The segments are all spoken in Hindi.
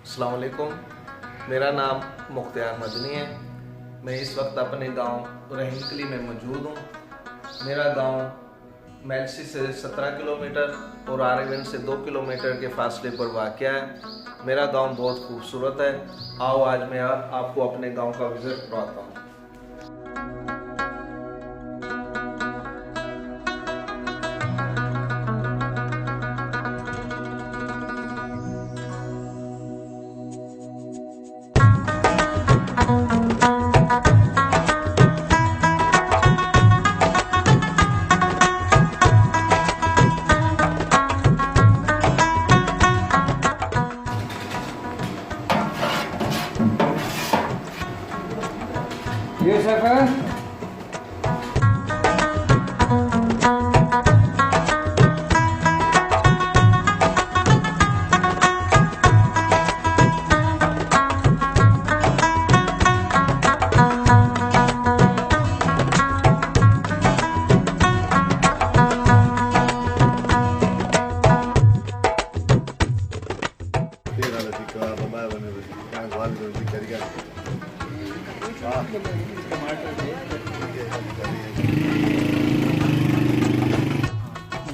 अस्सलाम वालेकुम। मेरा नाम मुख्तियार मदनी है। मैं इस वक्त अपने गांव रहीमकली में मौजूद हूँ। मेरा गांव मेलसी से 17 किलोमीटर और आरेवन से 2 किलोमीटर के फासले पर वाक़या है। मेरा गांव बहुत खूबसूरत है। आओ आज मैं आपको अपने गांव का विज़िट करवाता हूँ। ये सफर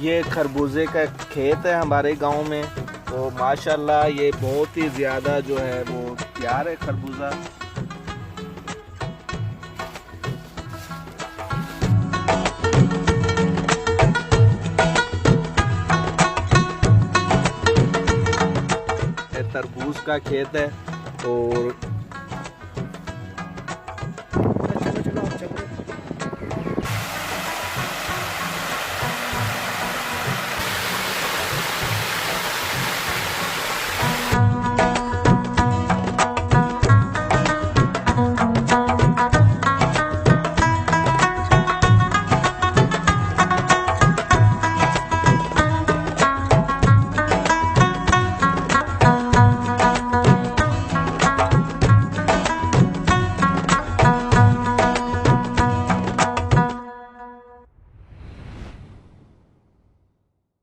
ये खरबूजे का खेत है हमारे गांव में। तो माशाल्लाह ये बहुत ही ज़्यादा जो है वो तैयार है खरबूजा। तरबूज का खेत है और